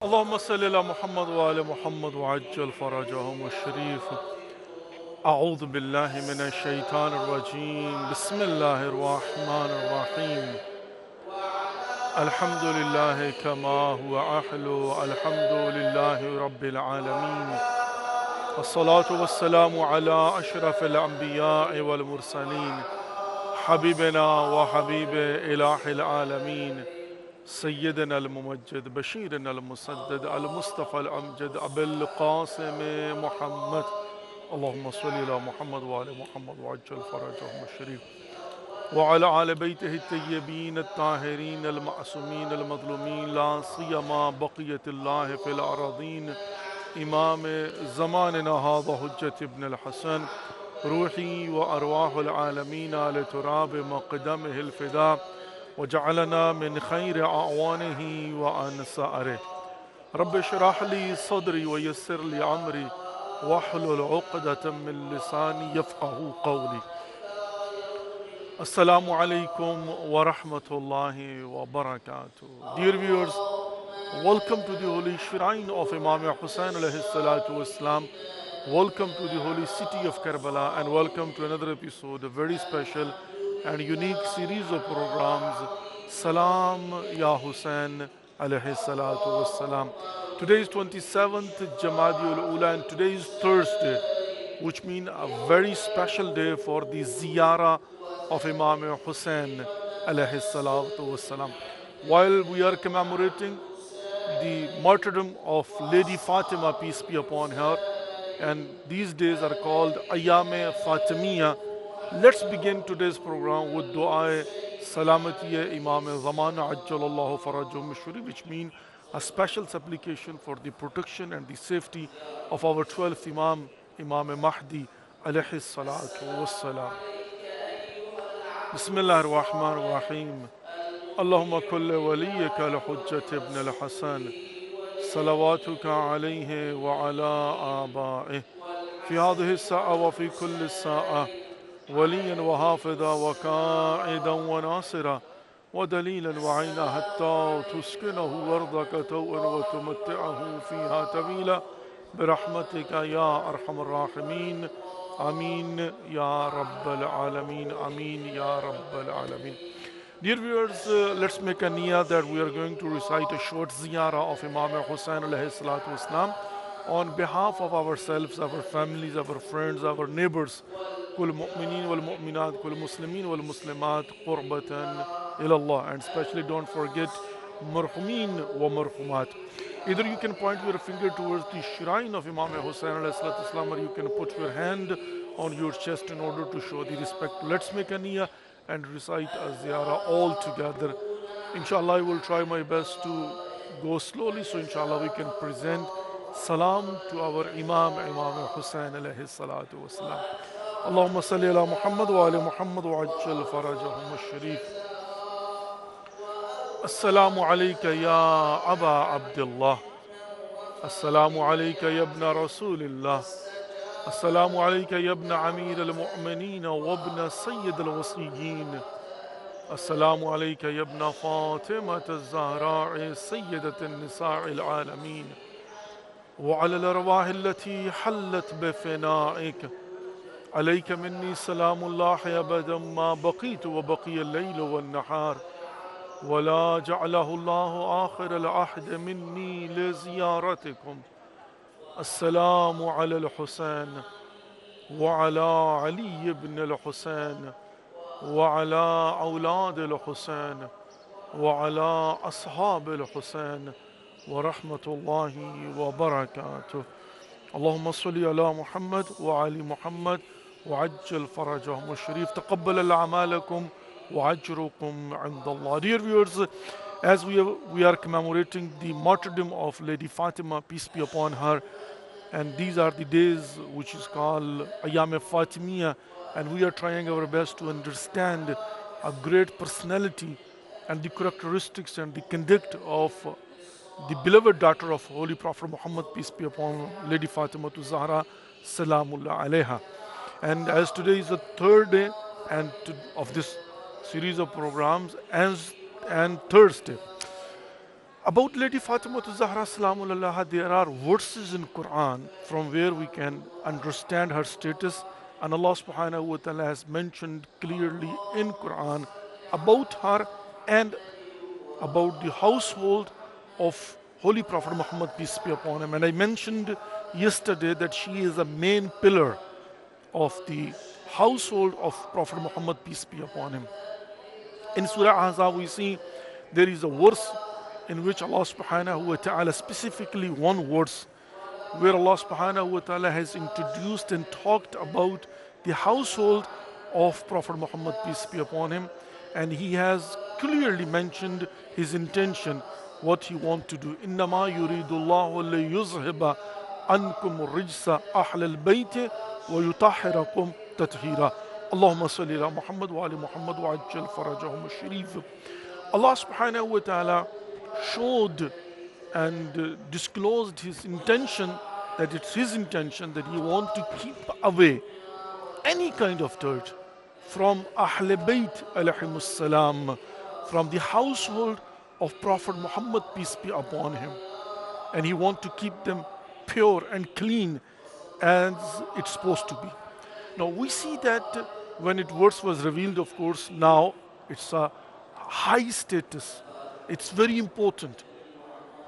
اللهم صل على محمد وآل محمد وعجل فرجهم الشريف. أعوذ بالله من الشيطان الرجيم. بسم الله الرحمن الرحيم. الحمد لله كما هو أحلو. الحمد لله رب العالمين. والصلاة والسلام على أشرف الأنبياء والمرسلين حبيبنا وحبيب إله العالمين سيدنا الممجد بشيرنا المسدد المصطفى الأمجد أبي القاسم محمد. اللهم صل على محمد وآل محمد وعجل فرجهم الشريف وعلى آل بيته الطيبين الطاهرين المعصومين المظلومين لا سيما بقية الله في الأراضين إمام زماننا هذا حجة ابن الحسن روحي وأرواح العالمين على تراب مقدمه الفداء وجعلنا من خير أعوانه وأنصاره. رب اشرح لي صدري ويسر لي أمري واحلل عقدة من لساني يفقه قولي. Assalamu alaikum wa rahmatullahi wa barakatuh. Dear viewers, welcome to the holy shrine of Imam Hussain alayhi salatu wasalam. Welcome to the holy city of Karbala and welcome to another episode, a very special and unique series of programs, Salam Ya Hussain alayhi salatu wassalam. Today is 27th Jamadiul Ula and today is Thursday, which means a very special day for the ziyarah of Imam Hussain alayhi salatu wassalam. While we are commemorating the martyrdom of Lady Fatima, peace be upon her, and these days are called Ayyam Fatimiyya. Let's begin today's program with Dua Salamatiya Imam Zaman Ajjalallahu Farajum Shuri, which means a special supplication for the protection and the safety of our 12th Imam, Imam Mahdi alayhi salatu wassalam. بسم الله الرحمن الرحيم. اللهم كل وليك لحجة ابن الحسن صلواتك عليه وعلى آبائه في هذه الساعة وفي كل ساعة وليا وحافظا وقائدا وناصرا ودليلا وعينا حتى تسكنه أرضك توءا وتمتعه فيها طويلا برحمتك يا أرحم الراحمين. Ameen Ya Rabbal Alameen. Ameen Ya Rabbal Alameen. Dear viewers, let's make a niyyah that we are going to recite a short ziyarah of Imam Hussain alayhi salatu wassalam on behalf of ourselves, our families, our friends, our neighbors. كل مؤمنين والمؤمنات كل مسلمين والمسلمات قربة إلى الله. And especially don't forget مرحومين ومرحومات. Either you can point your finger towards the shrine of Imam Hussain alayhi salatu wasalam, or you can put your hand on your chest in order to show the respect. Let's make a niyyah and recite a ziyarah all together. Inshallah, I will try my best to go slowly, so inshallah we can present salam to our Imam, Imam Hussain alayhi salatu wasalam. اللهم صل على محمد وآل محمد وعجل فرجهم الشريف. السلام عليك يا أبا عبد الله. السلام عليك يا ابن رسول الله. السلام عليك يا ابن أمير المؤمنين وابن سيد الوصيين. السلام عليك يا ابن فاطمة الزهراء سيدة النساء العالمين وعلى الأرواح التي حلت بفنائك. عليك مني سلام الله أبدا ما بقيت وبقي الليل والنهار ولا جعله الله آخر العهد مني لزيارتكم. السلام على الحسين وعلى علي بن الحسين وعلى أولاد الحسين وعلى أصحاب الحسين ورحمة الله وبركاته. اللهم صل على محمد وعلى محمد وعجل فرجهم الشريف. تقبل أعمالكم وأجركم عند الله. Dear viewers, as we are commemorating the martyrdom of Lady Fatima, peace be upon her, and these are the days which is called Ayyam Fatimiyya, and we are trying our best to understand a great personality and the characteristics and the conduct of the beloved daughter of Holy Prophet Muhammad, peace be upon Lady Fatima to Zahra, Salamullah alayha. And as today is the third day of this series of programs and Thursday, About Lady Fatima Zahra Salamullah, there are verses in Quran from where we can understand her status, and Allah subhanahu wa ta'ala has mentioned clearly in Quran about her and about the household of Holy Prophet Muhammad, peace be upon him. And I mentioned yesterday that she is a main pillar of the household of Prophet Muhammad, peace be upon him. In Surah Ahzab, we see there is a verse in which Allah subhanahu wa ta'ala, specifically one verse, where Allah subhanahu wa ta'ala has introduced and talked about the household of Prophet Muhammad, peace be upon him, and he has clearly mentioned his intention, what he wants to do. إِنَّمَا يُرِيدُ اللَّهُ لِيُذْهِبَ عَنْكُمُ الرِّجْسَ أَهْلَ الْبَيْتِ وَيُطَهِّرَكُمْ تَطْهِيرًا. اللهم صل على محمد وعلى محمد وعجل فرجهم الشريف. Allah subhanahu wa ta'ala showed and disclosed his intention, that it's his intention that he wants to keep away any kind of dirt from Ahl Bayt alayhimus salam, from the household of Prophet Muhammad, peace be upon him. And he wants to keep them pure and clean as it's supposed to be. Now we see that when it verse was revealed, of course, now it's a high status. It's very important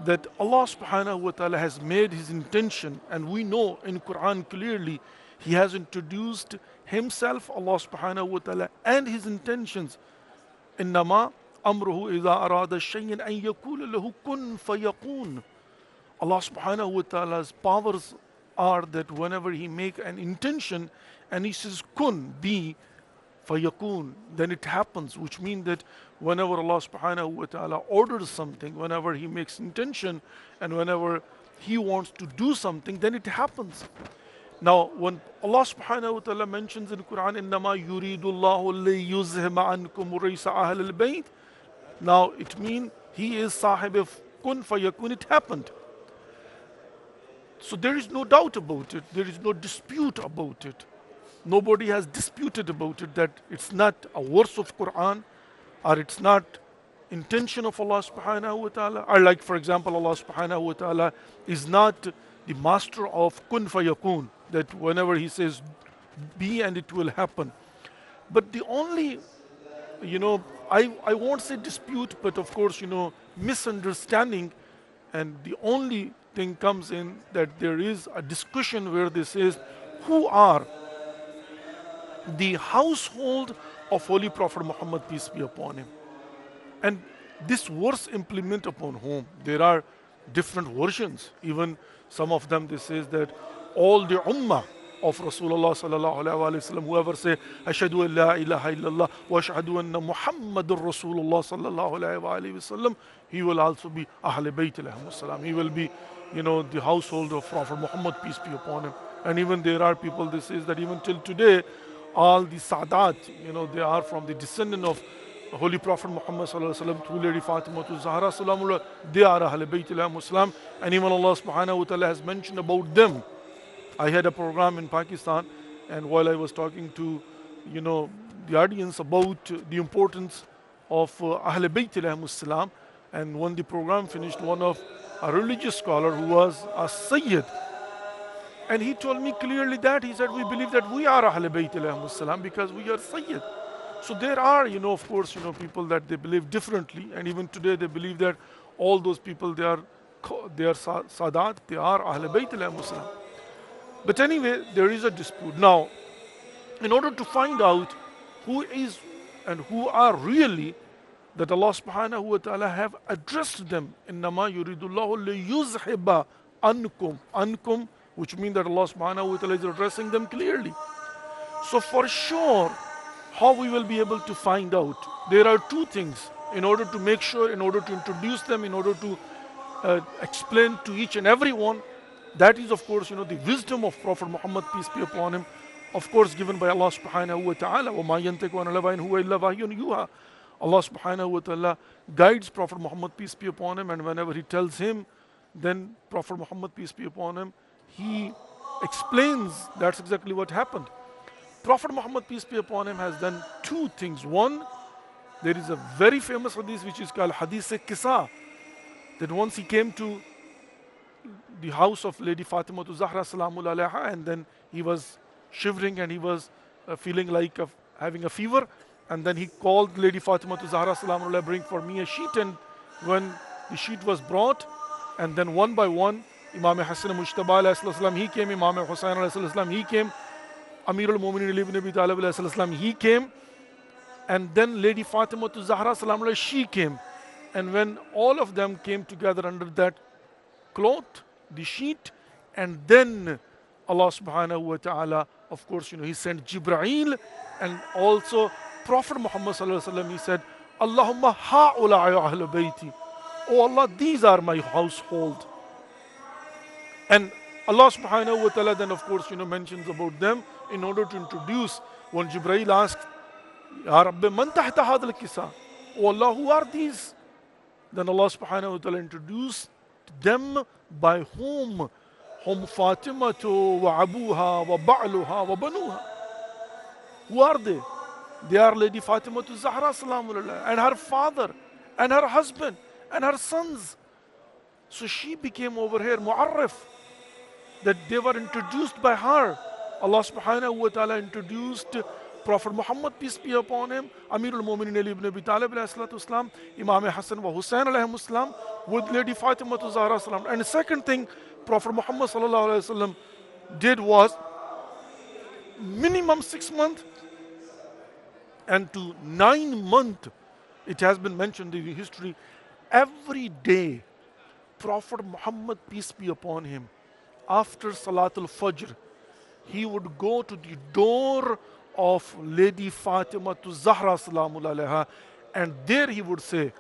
that Allah subhanahu wa ta'ala has made his intention, and we know in Quran clearly he has introduced himself, Allah subhanahu wa ta'ala, and his intentions. إنما أمره إذا أراد شيئا أن يقول له كن فيكون. Allah subhanahu wa ta'ala's powers are that whenever he make an intention and he says kun, be, fayakun, then it happens, which means that whenever Allah subhanahu wa ta'ala orders something, whenever he makes intention and whenever he wants to do something, then it happens. Now when Allah subhanahu wa ta'ala mentions in Quran إِنَّمَا يُرِيدُ اللَّهُ لِيُذْهِبَ عَنْكُمُ الرِّجْسَ أَهْلَ الْبَيْتِ, now it means he is sahib of kun fayakun, it happened. So there is no doubt about it, there is no dispute about it. Nobody has disputed about it that it's not a verse of Quran or it's not intention of Allah subhanahu wa ta'ala. Or like for example, Allah subhanahu wa ta'ala is not the master of kun fayakun, that whenever he says be and it will happen. But the only, I won't say dispute, but of course, misunderstanding, and the only thing comes in that there is a discussion where this says who are the household of Holy Prophet Muhammad, peace be upon him. And this verse implement upon whom? There are different versions. Even some of them, this says that all the ummah of Rasulullah sallallahu alaihi wasallam, whoever say ashhadu an la ilaha illallah wa ashhadu anna Muhammadur Rasulullah sallallahu alaihi wasallam, he will also be Ahl Bayt alayhimus salam. He will be, the household of Prophet Muhammad, peace be upon him. And even there are people, this is that even till today, all the Sadat, they are from the descendant of Holy Prophet Muhammad sallallahu alaihi wasallam, through Lady Fatima Zahra salamullah, they are Ahl Bayt alayhimus salam. And even Allah subhanahu wa ta'ala has mentioned about them. I had a program in Pakistan, and while I was talking to, the audience about the importance of Ahl Bayt alayhimus salam, and when the program finished, one of a religious scholar who was a Sayyid, and he told me clearly that, he said, we believe that we are Ahl Bayt alayhimus salam because we are Sayyid. So there are, of course, people that they believe differently, and even today they believe that all those people, they are Sadat, they are Ahl Bayt alayhimus salam. But anyway, there is a dispute. Now, in order to find out who is and who are really, that Allah subhanahu wa ta'ala have addressed them, إِنَّمَا يُرِيدُ اللَّهُ لِيُذْهِبَ عَنْكُمْ, ankum, which means that Allah subhanahu wa ta'ala is addressing them clearly. So for sure, how we will be able to find out? There are two things in order to make sure, in order to introduce them, in order to explain to each and every one. That is, of course, the wisdom of Prophet Muhammad, peace be upon him, of course, given by Allah subhanahu wa ta'ala. وَمَا يَنْتَقُ عَنِ الْهَوَىٰ إِنْ هُوَ إِلَّا وَحْيٌ يُوحَىٰ. Allah subhanahu wa ta'ala guides Prophet Muhammad, peace be upon him, and whenever he tells him, then Prophet Muhammad, peace be upon him, he explains that's exactly what happened. Prophet Muhammad, peace be upon him, has done two things. One, there is a very famous hadith which is called Hadith Kisa, that once he came to the house of Lady Fatima to Zahra Salamul Alaiha, and then he was shivering and he was feeling like having a fever. And then he called Lady Fatima to Zahra Salamul Alaiha, bring for me a sheet. And when the sheet was brought, and then one by one, Imam Hassan Mujtaba alayhi salam, he came, Imam Hussain alayhi salam, he came, Amir al-Mu'minin Ali ibn Abi Talib alayhi salam, he came, and then Lady Fatima to Zahra Salamul Alaiha, she came. And when all of them came together under that cloth, the sheet, and then Allah subhanahu wa ta'ala, of course, he sent Jibreel, and also Prophet Muhammad sallallahu alaihi wasallam, he said, Allahumma ha'ula'i ahl bayti. Oh Allah, these are my household. And Allah subhanahu wa ta'ala then, of course, mentions about them in order to introduce. When Jibreel asked, Ya Rabbi, man tahta hadha al-kisa? Oh Allah, who are these? Then Allah subhanahu wa ta'ala introduced them by whom? Hum Fatimatu wa abuha wa ba'luha wa banuha. Who are they? They are Lady Fatima to Zahra Salamullah, and her father, and her husband, and her sons. So she became over here mu'arrif, that they were introduced by her. Allah subhanahu wa ta'ala introduced Prophet Muhammad, peace be upon him, Amir al-Mu'minin Ali ibn Abi Talib alayhi salatu wasalam, Imam Hassan wa Hussain alayhi salam, with Lady Fatima to Zahra salam. And the second thing Prophet Muhammad sallallahu alayhi wasallam did was minimum 6 months and to 9 months. It has been mentioned in history, every day Prophet Muhammad, peace be upon him, after Salatul Fajr, he would go to the door of Lady Fatima to Zahra Salamul Alaiha, and there he would say,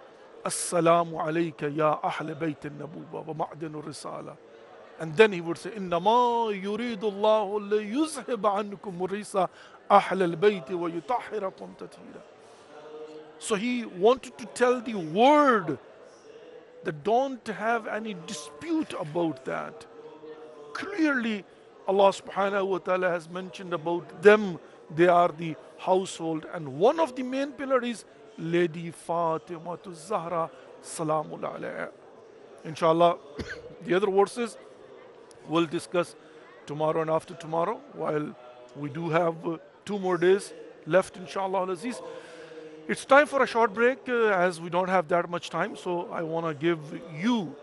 Assalamu alayka ya ahl bayt al-nabuwa wa ma'dan al-risala. And then he would say, Innama yuridu Allahu li yuzhib ankum risa ahl al-bayt wa yutahhirakum tathira. So he wanted to tell the world that don't have any dispute about that. Clearly, Allah subhanahu wa ta'ala has mentioned about them, they are the household, and one of the main pillars is Lady Fatima to Zahra Salamul Alaiha. Inshallah, the other verses we'll discuss tomorrow and after tomorrow, while we do have 2 more days left, inshallah al-Aziz. It's time for a short break as we don't have that much time, so I want to give you,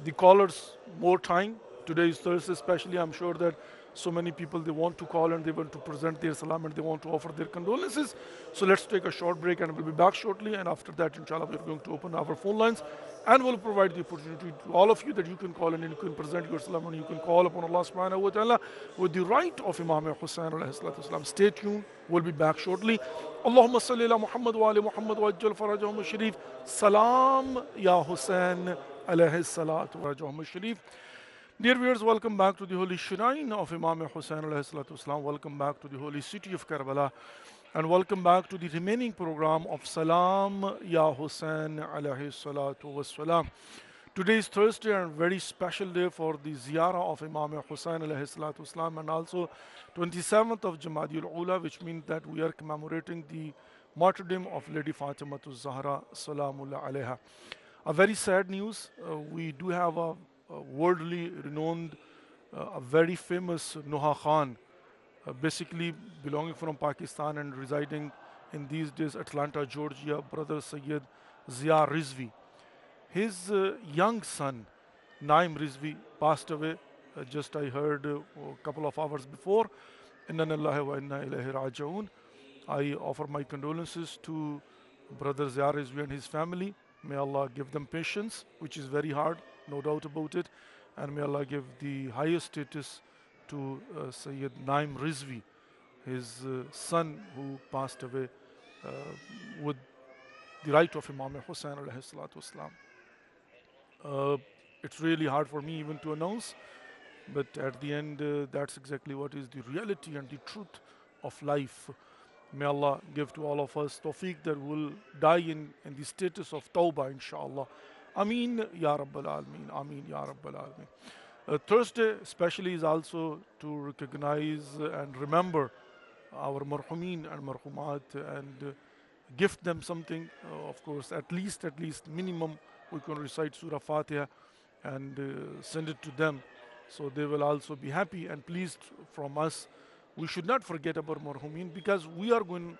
the callers, more time. Today is Thursday especially. I'm sure that so many people, they want to call and they want to present their salam and they want to offer their condolences. So let's take a short break and we'll be back shortly. And after that, inshallah, we're going to open our phone lines and we'll provide the opportunity to all of you that you can call and you can present your salam and you can call upon Allah subhanahu wa ta'ala with the right of Imam Hussain alayhi salatu wasalam. Stay tuned. We'll be back shortly. Allahumma salli ala Muhammad wa ali Muhammad wa ajjal farajahum sharif. Salam ya Hussain alayhi salatu wa farajahum sharif. Dear viewers, welcome back to the holy shrine of Imam Hussain alayhi salatu wasalam. Welcome back to the holy city of Karbala. And welcome back to the remaining program of Salam Ya Hussain alayhi salatu wasalam. Today is Thursday and very special day for the ziyarah of Imam Hussain alayhi salatu wasalam, and also 27th of Jamadi al-Ula, which means that we are commemorating the martyrdom of Lady Fatima to Zahra Salamullah alayha. A very sad news, we do have a worldly renowned, a very famous Noha Khan, basically belonging from Pakistan and residing in these days Atlanta, Georgia, brother Sayyid Zia Rizvi. His young son, Naim Rizvi, passed away, just I heard a couple of hours before. Inna lillahi wa inna ilayhi raji'un. I offer my condolences to brother Zia Rizvi and his family. May Allah give them patience, which is very hard, no doubt about it. And may Allah give the highest status to Sayyid Naim Rizvi, his son who passed away with the right of Imam Hussain alayhi salatu wasalam. It's really hard for me even to announce, but at the end, that's exactly what is the reality and the truth of life. May Allah give to all of us tawfiq that will die in the status of tawbah, inshallah. Ameen Ya Rabbal Alameen. Ameen Ya Rabbal Alameen. Thursday especially is also to recognize and remember our marhumeen and marhumat, and gift them something. Of course, at least minimum we can recite Surah Fatiha and send it to them, so they will also be happy and pleased from us. We should not forget about marhumin, because we are going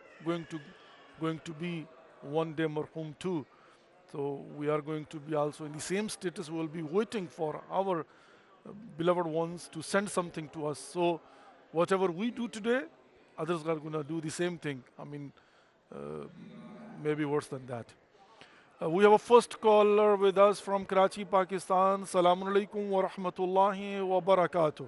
to be one day marhum too. So we are going to be also in the same status. We will be waiting for our beloved ones to send something to us. So whatever we do today, others are going to do the same thing. I mean, uh, maybe worse than that. We have a first caller with us from Karachi, Pakistan. Assalamu alaikum wa rahmatullahi wa barakatuh.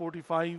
45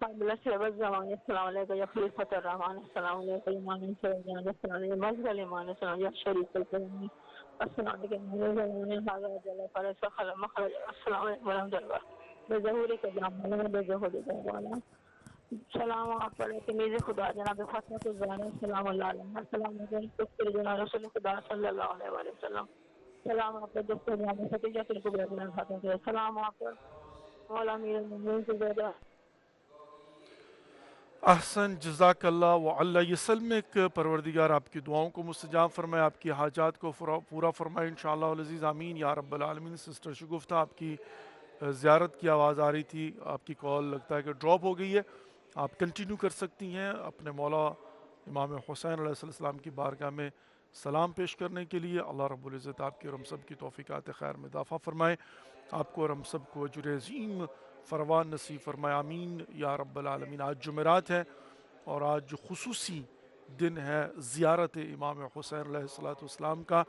قبل شرب الزمان السلام عليك يا خليفة الرحمن السلام عليك يا إمام الشهداء السلام عليك مظهر الإيمان السلام يا شريف الكريم السلام عليك يا زمان هذا جل فرس خل مخرج السلام عليكم ورحمة الله بظهورك جامعنا بظهورك جامعنا سلام عليك ميز خدا جناب فاطمة الزهراء السلام عليكم السلام عليكم جناب رسول خدا صلى الله عليه وسلم سلام عليكم دكتور جناب ختیجہ الکبریٰ جناب فاطمہ السلام عليكم مولا امیر المؤمنین کی زیادہ احسن جزاک اللہ و اللہ یسلمک۔ پروردگار آپ کی دعاؤں کو مستجاب فرمائے، آپ کی حاجات کو پورا فرمائے انشاءاللہ العزیز آمین یا رب العالمین۔ سسٹر شگفتہ آپ کی زیارت کی آواز آ رہی تھی، آپ کی کال لگتا ہے کہ ڈراپ ہو گئی ہے، آپ کنٹینیو کر سکتی ہیں، اپنے مولا امام حسین علیہ السلام کی بارگاہ میں سلام پیش کرنے کے لیے. اللہ رب العزت آپ کی اور ہم سب کی توفیقات خیر میں اضافہ فرمائے, آپ کو اور ہم سب کو اجر عظیم فروان نصیب فرمائے, آمین یا رب العالمین. آج جمعرات ہے اور آج جو خصوصی دن ہے زیارت امام حسین علیہ الصلوۃ والسلام کا.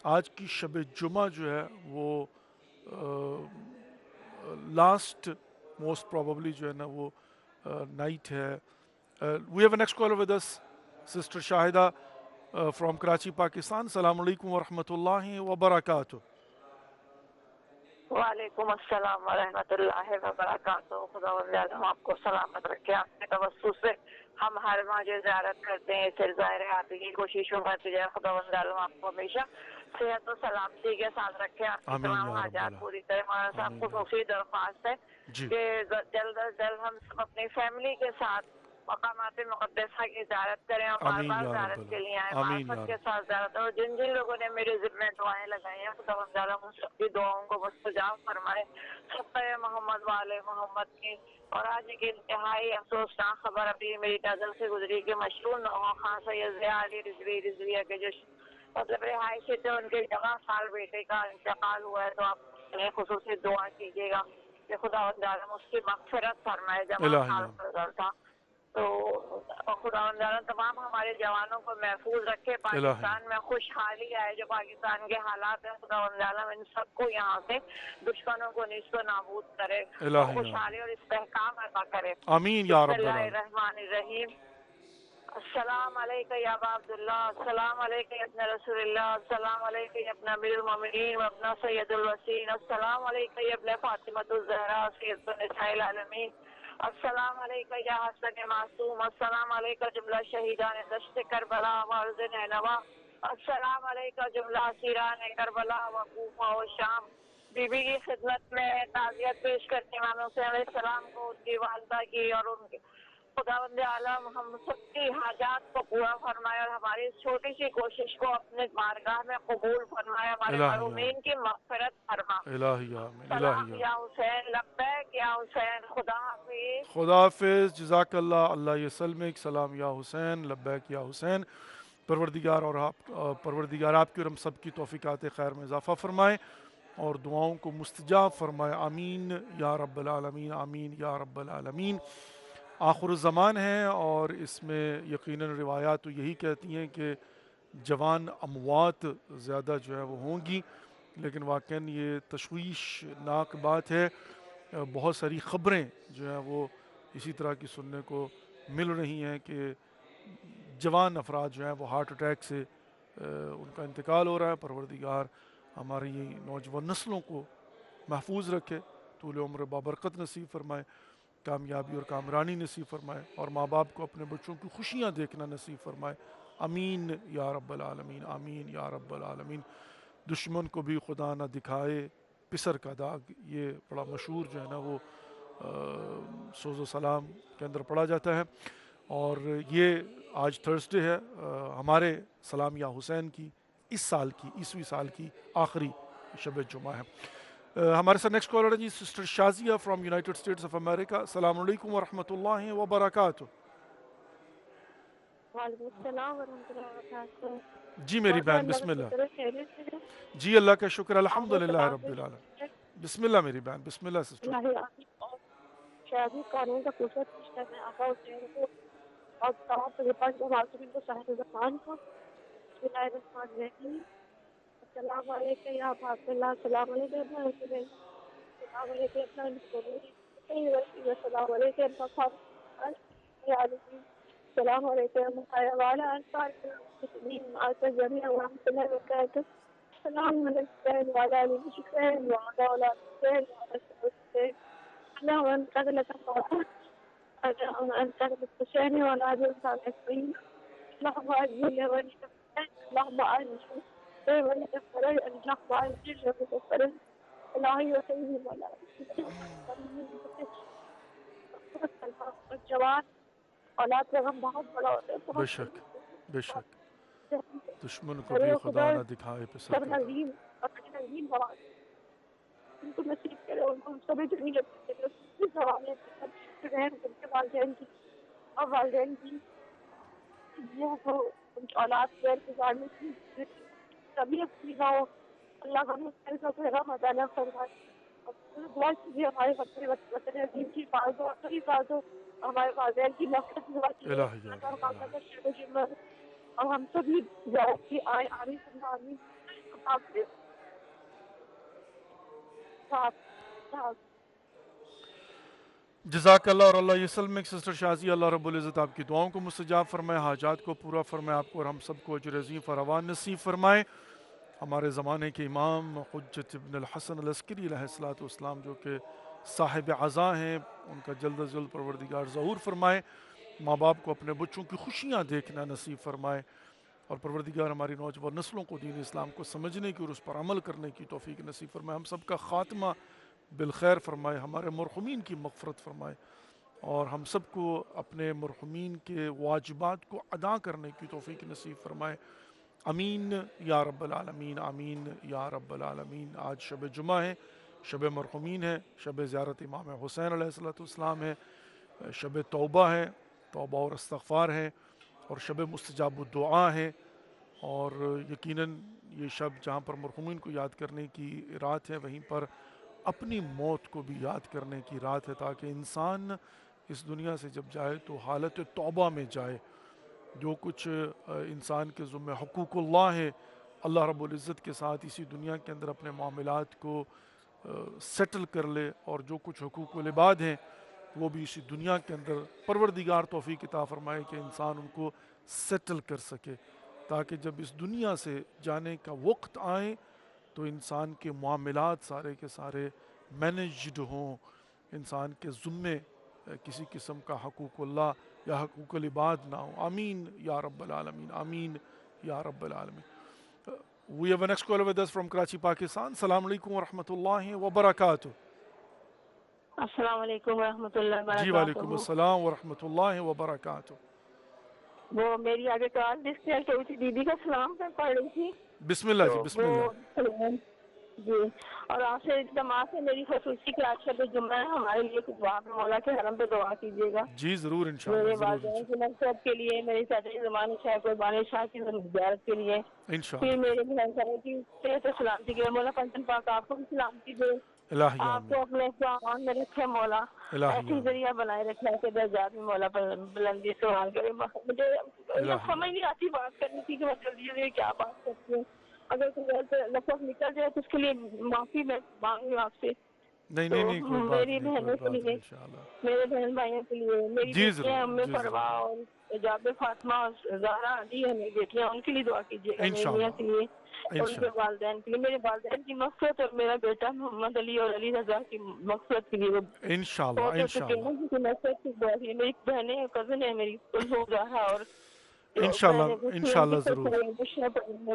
آج کی شب جمعہ جو ہے وہ لاسٹ موسٹ پروبیبلی جو ہے نا وہ نائٹ ہے. We have a next caller with us, sister Shahida from Karachi Pakistan. السلام علیکم ورحمۃ اللہ وبرکاتہ. وعلیکم السلام ورحمۃ اللہ وبرکاتہ. خدا عالم آپ کو سلامت رکھے. آپ کے توسط سے ہم ہر ماہ جو زیارت کرتے ہیں پھر ظاہر ہے آپ کی کوششوں کا نتیجہ خدا عالم آپ کو ہمیشہ صحت و سلامتی کے ساتھ رکھے, آپ کی آمین تمام یا رب حاجات پوری کرے. مولانا صاحب آمین کو یا خصوصی درخواست ہے جی کہ جلد از جلد ہم سب اپنی فیملی کے ساتھ مقامات مقدسہ کی زیارت کریں اور بار آمین بار یا رب زیارت کے لیے آئیں, آمین یا معرفت کے رب. ساتھ زیارت. اور جن جن لوگوں نے میرے ذمہ دعائیں لگائی ہیں خدا عالم ان سب کی دعاؤں کو مستجاب فرمائے. سب محمد والے محمد کی. اور آج ایک انتہائی افسوسناک خبر ابھی میری نظر سے گزری کہ مشہور نواں خان سید ضیاء علی رضوی رضویہ کے جو مطلب رہائشی تھے ان کے 11 سال بیٹے کا انتقال ہوا ہے. تو آپ خصوصی دعا کیجیے گا کہ خدا عالم اس کی مغفرت فرمائے. جوان الہی سال آمین. کا گزر تھا. تو خدا عالم تمام ہمارے جوانوں کو محفوظ رکھے. الہی پاکستان میں خوشحالی آئے. جو پاکستان کے حالات ہیں خدا عالم ان سب کو یہاں سے دشمنوں کو نیست و نابود کرے اور الہی آمین. خوشحالی اور استحکام عطا کرے. آمین یا بسم رب اللہ العالمین. الرحمن الرحیم. السلام علیکم یا ابا عبداللہ, السلام علیکم یا ابن رسول اللہ, السلام علیکم یا ابن امیر المومنین و ابن سید الوسین, السلام علیکم یا ابن فاطمۃ الزہرا سید النساء العالمین, السلام علیکم یا حسن معصوم, السلام علیکم جملہ شہیدان دشت کربلا و ارض نینوا, السلام علیکم جملہ اسیران کربلا و کوفہ و شام. بی بی کی خدمت میں تعزیت پیش کرنے والوں سے علیہ السلام کو, ان کی والدہ کی اور ان کے خداوند عالم ہم سب کی حاجات کو پورا فرمائے اور ہماری اس چھوٹی سی کوشش کو اپنے بارگاہ میں قبول فرمائے. ہمارے الہی آمین. محرومین کی مغفرت فرما. الہی آمین. الہی سلام آمین. یا حسین, لبیک یا حسین, خدا حافظ. خدا حافظ, جزاک اللہ, اللہ یسلمک. سلام یا حسین, لبیک یا حسین. پروردگار اور پروردگار آپ کی اور ہم سب کی توفیقات خیر میں اضافہ فرمائے اور دعاؤں کو مستجاب فرمائے. آمین یا رب العالمین, آمین یا رب العالمین. آخر الزمان ہے اور اس میں یقیناً روایات تو یہی کہتی ہیں کہ جوان اموات زیادہ جو ہے وہ ہوں گی, لیکن واقعاً یہ تشویشناک بات ہے. بہت ساری خبریں جو ہیں وہ اسی طرح کی سننے کو مل رہی ہیں کہ جوان افراد جو ہیں وہ ہارٹ اٹیک سے ان کا انتقال ہو رہا ہے. پروردگار ہماری نوجوان نسلوں کو محفوظ رکھے, طول عمر بابرکت نصیب فرمائے, کامیابی اور کامرانی نصیب فرمائے اور ماں باپ کو اپنے بچوں کی خوشیاں دیکھنا نصیب فرمائے. آمین یا رب العالمین, آمین یا رب العالمین. دشمن کو بھی خدا نہ دکھائے پسر کا داغ, یہ بڑا مشہور جو ہے نا وہ سوز و سلام کے اندر پڑھا جاتا ہے. اور یہ آج تھرسڈے ہے, ہمارے سلام یا حسین کی اس سال کی عیسوی سال کی آخری شب جمعہ ہے. ہمارے ساتھ نیکسٹ کالر ہے جی sister Shazia from United States of America. السلام علیکم ورحمۃ اللہ وبرکاتہ. وعلیکم السلام ورحمۃ اللہ وبرکاتہ. جی میری بہن, اللہ کا بسم اللہ. شکر ہے, خیریت سے ہے. جی اللہ کا شکر, آپ الحمد نے للہ سلام رب پیش العالمین. کیا. بسم اللہ میری بہن, بسم اللہ سسٹر. اللہ عظیم اور شادی قانون کا پوچھا پیش کرنے آقا حسین کو اور تمام طریقہ کے معصومین کو صاحب زمان کو. بسم اللہ الرحمن الرحیم. السلام علیکم یا ابا عبداللہ, السلام علیکم یا ابن رسول اللہ, السلام علیکم یا ابن المؤمنین, السلام علیکم یا ابن فاطمہ العالمین, السلام علیکم وعلى انصار المسلمین آتا جميعا ورحمۃ اللہ وبرکاتہ. السلام علیکم وعلى آل حسین وعلى اولاد حسین وعلى حسین. اللهم انت لك الصلاه, اللهم انت لك الحسين وعلى آل الحسين. اللهم اجعل ولي الحسين, اللهم اجعل ولي الحسين, اللهم اجعل ولي الحسين. الهي وسيدي ولا الجوان اولاد کا غم بہت بڑا ہوتا ہے, بے بہت شک بے شک, دشمن کو کرے بھی خدا خدا نہ دکھائے پسر سب کا داغ. نظیم اور نظیم بڑا ان کو نصیب کرے, ان کو سبھی دنیا رحم کر کے والدین کی اور والدین کی کیجیے تو اولاد پیر گزارنے کی طبیعت کی نہ ہو. اللہ کا مستقل کا پہلا مطالعہ فرمائے. دعا کیجیے ہمارے وطن عظیم کی حفاظت اور حفاظت, ہمارے والدین کی نفرت دعا کیجیے الہی یا رب العالمین. اور ہم سب بھی جائز کی آئے آمین ثم آمین. آپ سے جزاک اللہ. اور اللہ یسلمک سسٹر شازی, اللہ رب العزت آپ کی دعاؤں کو مستجاب فرمائے, حاجات کو پورا فرمائے, آپ کو اور ہم سب کو اجر عظیم فراوان نصیب فرمائے. ہمارے زمانے کے امام حجت ابن الحسن العسکری علیہ الصلوۃ والسلام جو کہ صاحب عزا ہیں, ان کا جلد از جلد پروردگار ظہور فرمائے. ماں باپ کو اپنے بچوں کی خوشیاں دیکھنا نصیب فرمائے, اور پروردگار ہماری نوجوان نسلوں کو دین اسلام کو سمجھنے کی اور اس پر عمل کرنے کی توفیق نصیب فرمائے. ہم سب کا خاتمہ بالخیر فرمائے, ہمارے مرحومین کی مغفرت فرمائے, اور ہم سب کو اپنے مرحومین کے واجبات کو ادا کرنے کی توفیق نصیب فرمائے. امین یا رب العالمین, امین یا رب العالمین. آج شب جمعہ ہے, شب مرحومین ہے, شب زیارت امام حسین علیہ الصلوۃ والسلام ہے, شب توبہ ہے, توبہ اور استغفار ہے, اور شب مستجاب الدعا ہے. اور یقیناً یہ شب جہاں پر مرحومین کو یاد کرنے کی رات ہے, وہیں پر اپنی موت کو بھی یاد کرنے کی رات ہے, تاکہ انسان اس دنیا سے جب جائے تو حالت توبہ میں جائے. جو کچھ انسان کے ذمہ حقوق اللہ ہے, اللہ رب العزت کے ساتھ اسی دنیا کے اندر اپنے معاملات کو سیٹل کر لے, اور جو کچھ حقوق العباد ہیں وہ بھی اسی دنیا کے اندر پروردگار توفیق عطا فرمائے کہ انسان ان کو سیٹل کر سکے, تاکہ جب اس دنیا سے جانے کا وقت آئے تو انسان کے معاملات سارے کے سارے مینیجڈ ہوں, انسان کے ذمے کسی قسم کا حقوق اللہ یا حقوق العباد نہ ہو. آمین یا رب العالمین, آمین یا رب العالمین. We have a next caller with us from Karachi, Pakistan. Assalamu alaikum wa rahmatullahi wa barakatuh. السلام علیکم ورحمۃ اللہ جی وبرکاتہ. وعلیکم السلام ورحمۃ اللہ وبرکاتہ. وہ میری آگے کال ڈسکنیکٹ ہوئی تھی, دیدی کا سلام میں پڑھ رہی تھی بسم اللہ تو جی, بسم وہ اللہ. جی. اور آپ سے اجتماع سے میری خصوصی کلاس شب جمعہ ہے, ہمارے لیے کچھ دعا پہ مولا کے حرم پہ دعا کیجیے گا. جی ضرور انشاءاللہ, میرے ضرور والدین کی مقصد کے لیے, میرے چاچا زمان شاہ قربان شاہ کی زیارت کے لیے, پھر انشاءاللہ. میرے بہن صاحب کی صحت و سلامتی کے لیے مولا پنجن پاک آپ کو بھی سلامتی دے, الہی آپ آمین, کو اپنے احسان میں رکھے مولا, الہی ایسی آمین, ذریعہ بنائے رکھے کہ درجات میں مولا پر بلندی سوال کرے. مجھے الہی سمجھ نہیں آتی بات کرنی تھی کہ میں جلدی جلدی کیا بات کرتی ہوں, اگر کوئی غلط لفظ نکل جائے تو اس کے لیے معافی میں مانگ رہی ہوں آپ سے. نہیں تو نہیں نہیں, کوئی بات میری نہیں, کوئی بہنوں کے بات نہیں لیے, انشاءاللہ. میرے بہن بھائیوں کے لیے, میری جی بیٹیاں ضرور, ام جی فروا ضرور, اور حجاب فاطمہ اور زہرا علی ہے میری بیٹیاں, ان کے لیے دعا کیجیے گا, میری میاں کے لیے اور ان کے انشاءاللہ, والدین کے لیے, میرے والدین کی مغفرت, اور میرا بیٹا محمد علی اور علی رضا کی مغفرت کے لیے. وہ انشاءاللہ, بہت ہو چکے انشاءاللہ, ہیں جن کی مغفرت کی دعا ہے. میری بہنیں کزن ہے میری کلثوم زہرا, اور انشاءاللہ, ان کی انشاءاللہ ضرور. بشرا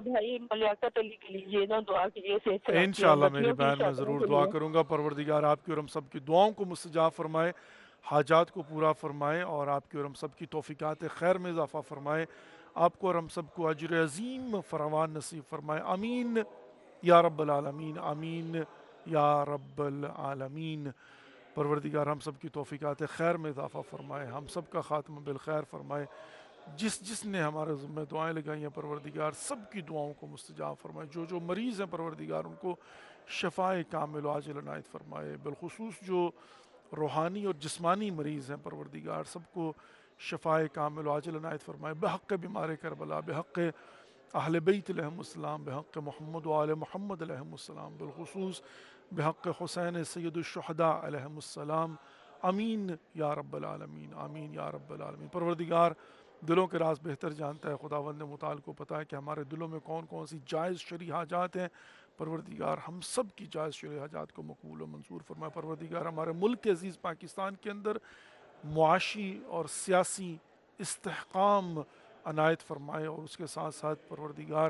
بھائی لیاقت علی کے لیے نا دعا کیجیے, صحت سلامتی اور انشاءاللہ میری بچیوں کی بہن, میں شادیوں ضرور کے دعا لیے. کروں گا. پروردگار آپ کی اور ہم سب کی دعاؤں کو مستجاب فرمائے, حاجات کو پورا فرمائے, اور آپ کی اور ہم سب کی توفیقات خیر میں اضافہ فرمائے, آپ کو اور ہم سب کو اجر عظیم فراوان نصیب فرمائے. آمین یا رب العالمین, آمین یا رب العالمین. پروردگار ہم سب کی توفیقات خیر میں اضافہ فرمائے, ہم سب کا خاتمہ بالخیر فرمائے. جس نے ہمارے ذمہ دعائیں لگائی ہیں پروردگار سب کی دعاؤں کو مستجاب فرمائے. جو مریض ہیں پروردگار ان کو شفائے کامل و عاجل عنایت فرمائے. بالخصوص جو روحانی اور جسمانی مریض ہیں پروردگار سب کو شفائے کامل و عاجل عنایت فرمائے. بحق بیمار کربلا, بحق اہل بیت علیہم السلام, بحق محمد و آل محمد علیہم السلام, بالخصوص بحق حسین سید الشہداء علیہم السلام. آمین یا رب العالمین, آمین یا رب العالمین. پروردگار دلوں کے راز بہتر جانتا ہے, خداوند متعال کو پتہ ہے کہ ہمارے دلوں میں کون کون سی جائز شرعی حاجات ہیں. پروردگار ہم سب کی جائز شرعی حاجات کو مقبول و منظور فرمائے. پروردگار ہمارے ملک عزیز پاکستان کے اندر معاشی اور سیاسی استحکام عنایت فرمائے, اور اس کے ساتھ ساتھ پروردگار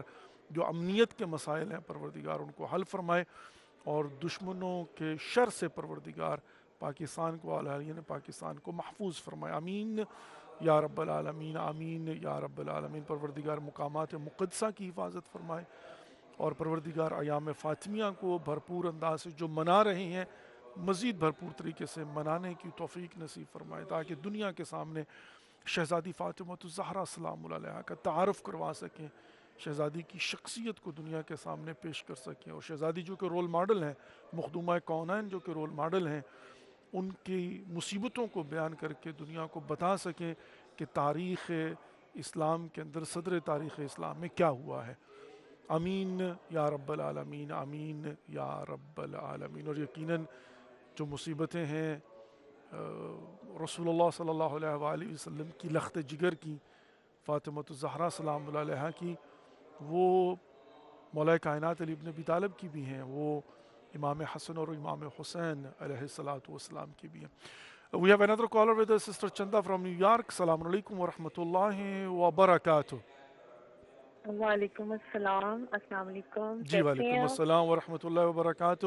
جو امنیت کے مسائل ہیں پروردگار ان کو حل فرمائے, اور دشمنوں کے شر سے پروردگار پاکستان کو اعلیٰ پاکستان کو محفوظ فرمائے. آمین یا رب العالمین, آمین یا رب العالمین. پروردگار مقامات مقدسہ کی حفاظت فرمائے, اور پروردگار ایام فاطمیہ کو بھرپور انداز سے جو منا رہے ہیں مزید بھرپور طریقے سے منانے کی توفیق نصیب فرمائے, تاکہ دنیا کے سامنے شہزادی فاطمہ الزہرا سلام اللہ علیہا کا تعارف کروا سکیں، شہزادی کی شخصیت کو دنیا کے سامنے پیش کر سکیں، اور شہزادی جو کہ رول ماڈل ہیں، مخدومہ کونین جو کہ رول ماڈل ہیں، ان کی مصیبتوں کو بیان کر کے دنیا کو بتا سکیں کہ تاریخ اسلام کے اندر، صدر تاریخ اسلام میں کیا ہوا ہے۔ آمین یا رب العالمین، آمین یا رب العالمین۔ اور یقیناً جو مصیبتیں ہیں رسول اللہ صلی اللہ علیہ وآلہ وسلم کی لخت جگر کی، فاطمہ الزہرا سلام اللہ علیہا کی، وہ مولا کائنات علی بن ابی طالب کی بھی ہیں، وہ امام حسن اور امام حسین علیہ الصلاۃ والسلام کی بھی ہیں۔ We have another caller with us, Sister Chanda from New York. Assalamu alaikum wa rahmatullahi wa barakatuh. وعلیکم السلام، السلام علیکم، جی کیسے وعلیکم ہیں السلام ورحمۃ اللہ وبرکاتہ۔